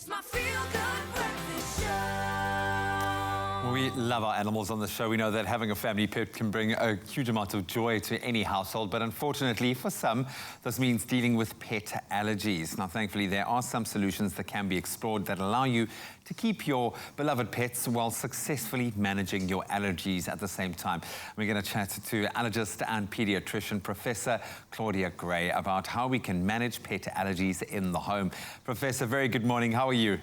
It's my feel-good breakfast show. We love our animals on the show. We know that having a family pet can bring a huge amount of joy to any household, but unfortunately for some, this means dealing with pet allergies. Now, thankfully, there are some solutions that can be explored that allow you to keep your beloved pets while successfully managing your allergies at the same time. We're going to chat to allergist and pediatrician Professor Claudia Gray about how we can manage pet allergies in the home. Professor, very good morning. How are you?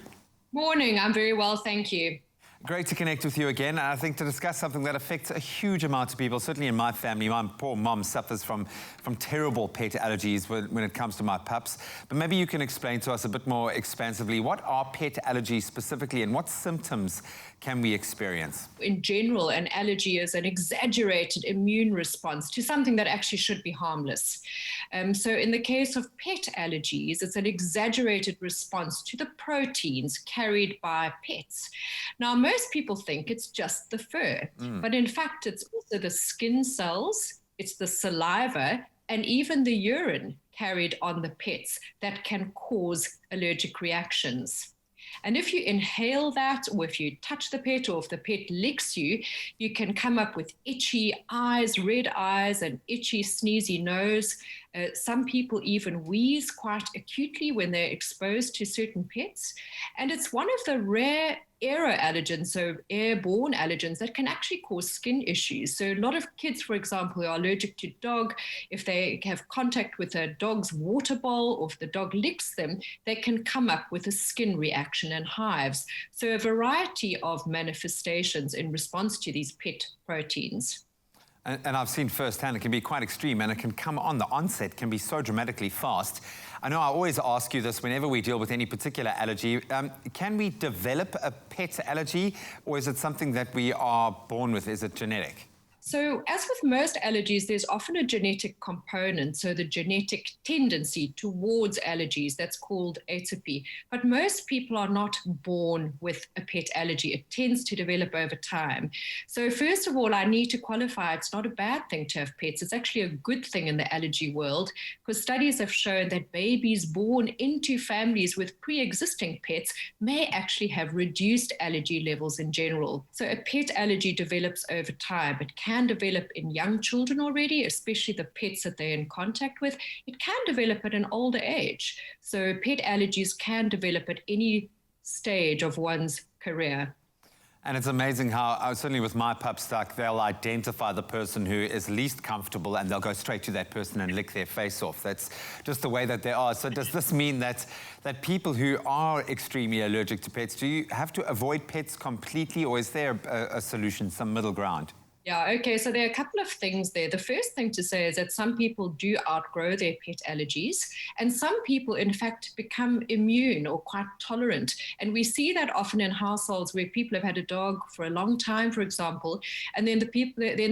Morning. I'm very well, thank you. Great to connect with you again, and I think to discuss something that affects a huge amount of people. Certainly in my family, my poor mom suffers from terrible pet allergies when it comes to my pups. But maybe you can explain to us a bit more expansively, what are pet allergies specifically and what symptoms can we experience? In general, an allergy is an exaggerated immune response to something that actually should be harmless. So in the case of pet allergies, it's an exaggerated response to the proteins carried by pets. Now, most people think it's just the fur, but in fact, it's also the skin cells, it's the saliva, and even the urine carried on the pets that can cause allergic reactions. And if you inhale that, or if you touch the pet, or if the pet licks you, you can come up with itchy eyes, red eyes, and itchy, sneezy nose. Some people even wheeze quite acutely when they're exposed to certain pets. And it's one of the rare aeroallergens, so airborne allergens, that can actually cause skin issues. So a lot of kids, for example, who are allergic to dog, if they have contact with a dog's water bowl or if the dog licks them, they can come up with a skin reaction and hives. So a variety of manifestations in response to these pet proteins. And I've seen firsthand, it can be quite extreme, and it can come on. The onset can be so dramatically fast. I know I always ask you this whenever we deal with any particular allergy. Can we develop a pet allergy, or is it something that we are born with? Is it genetic? So as with most allergies, there's often a genetic component, so the genetic tendency towards allergies, that's called atopy. But most people are not born with a pet allergy. It tends to develop over time. So first of all, I need to qualify, it's not a bad thing to have pets. It's actually a good thing in the allergy world, because studies have shown that babies born into families with pre-existing pets may actually have reduced allergy levels in general. So a pet allergy develops over time. It can develop in young children already, especially the pets that they're in contact with. It can develop at an older age. So pet allergies can develop at any stage of one's career. And it's amazing how, certainly with my pup Stuck, they'll identify the person who is least comfortable and they'll go straight to that person and lick their face off. That's just the way that they are. So does this mean that people who are extremely allergic to pets, do you have to avoid pets completely, or is there a solution, some middle ground? Yeah, okay, so there are a couple of things there. The first thing to say is that some people do outgrow their pet allergies, and some people, in fact, become immune or quite tolerant. And we see that often in households where people have had a dog for a long time, for example, and then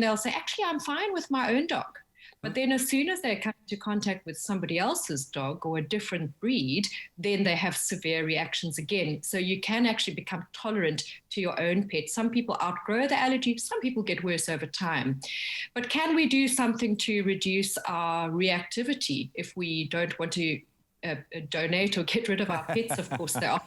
they'll say, actually, I'm fine with my own dog. But then as soon as they come into contact with somebody else's dog or a different breed, then they have severe reactions again. So you can actually become tolerant to your own pet. Some people outgrow the allergy, some people get worse over time. But can we do something to reduce our reactivity if we don't want to donate or get rid of our pets? Of course, they are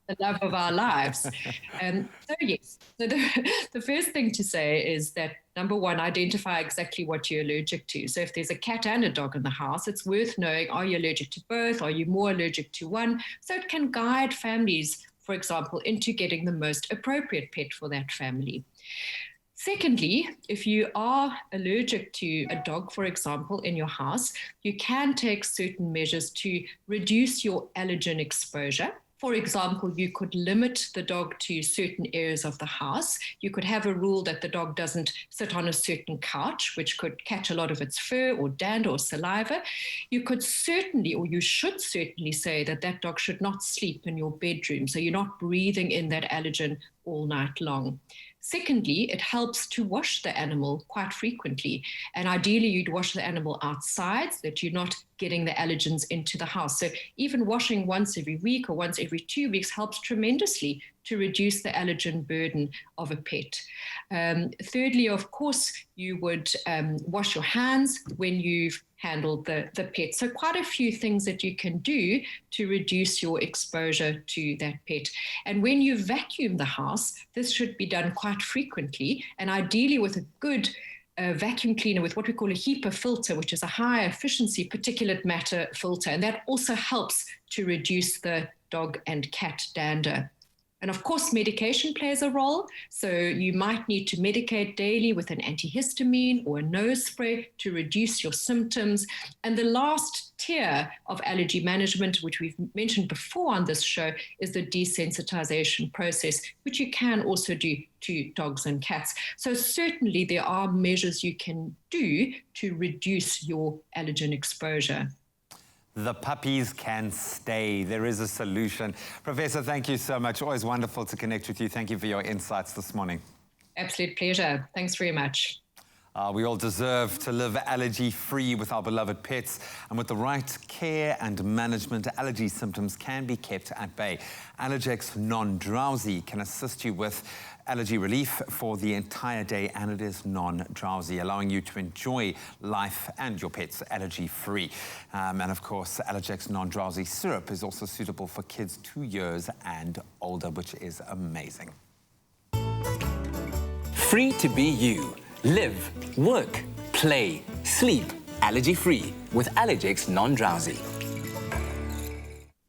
the love of our lives. So yes, so the first thing to say is that, number one, identify exactly what you're allergic to. So if there's a cat and a dog in the house, it's worth knowing, are you allergic to both? Are you more allergic to one? So it can guide families, for example, into getting the most appropriate pet for that family. Secondly, if you are allergic to a dog, for example, in your house, you can take certain measures to reduce your allergen exposure. For example, you could limit the dog to certain areas of the house. You could have a rule that the dog doesn't sit on a certain couch, which could catch a lot of its fur or dander or saliva. You could certainly, or you should certainly say that that dog should not sleep in your bedroom, so you're not breathing in that allergen all night long. Secondly, it helps to wash the animal quite frequently. And ideally, you'd wash the animal outside so that you're not getting the allergens into the house. So even washing once every week or once every 2 weeks helps tremendously to reduce the allergen burden of a pet. Thirdly, of course, you would wash your hands when you've handle the pet. So quite a few things that you can do to reduce your exposure to that pet. And when you vacuum the house, this should be done quite frequently, and ideally with a good vacuum cleaner with what we call a HEPA filter, which is a high efficiency particulate matter filter. And that also helps to reduce the dog and cat dander. And of course, medication plays a role. So you might need to medicate daily with an antihistamine or a nose spray to reduce your symptoms. And the last tier of allergy management, which we've mentioned before on this show, is the desensitization process, which you can also do to dogs and cats. So certainly there are measures you can do to reduce your allergen exposure. The puppies can stay. There is a solution. Professor, thank you so much. Always wonderful to connect with you. Thank you for your insights this morning. Absolute pleasure. Thanks very much. We all deserve to live allergy-free with our beloved pets, and with the right care and management, allergy symptoms can be kept at bay. ALLERGEX non-drowsy can assist you with allergy relief for the entire day, and it is non-drowsy, allowing you to enjoy life and your pets allergy-free. And of course, ALLERGEX non-drowsy syrup is also suitable for kids 2 years and older, which is amazing. Free to be you. Live, work, play, sleep, allergy-free with ALLERGEX non-drowsy.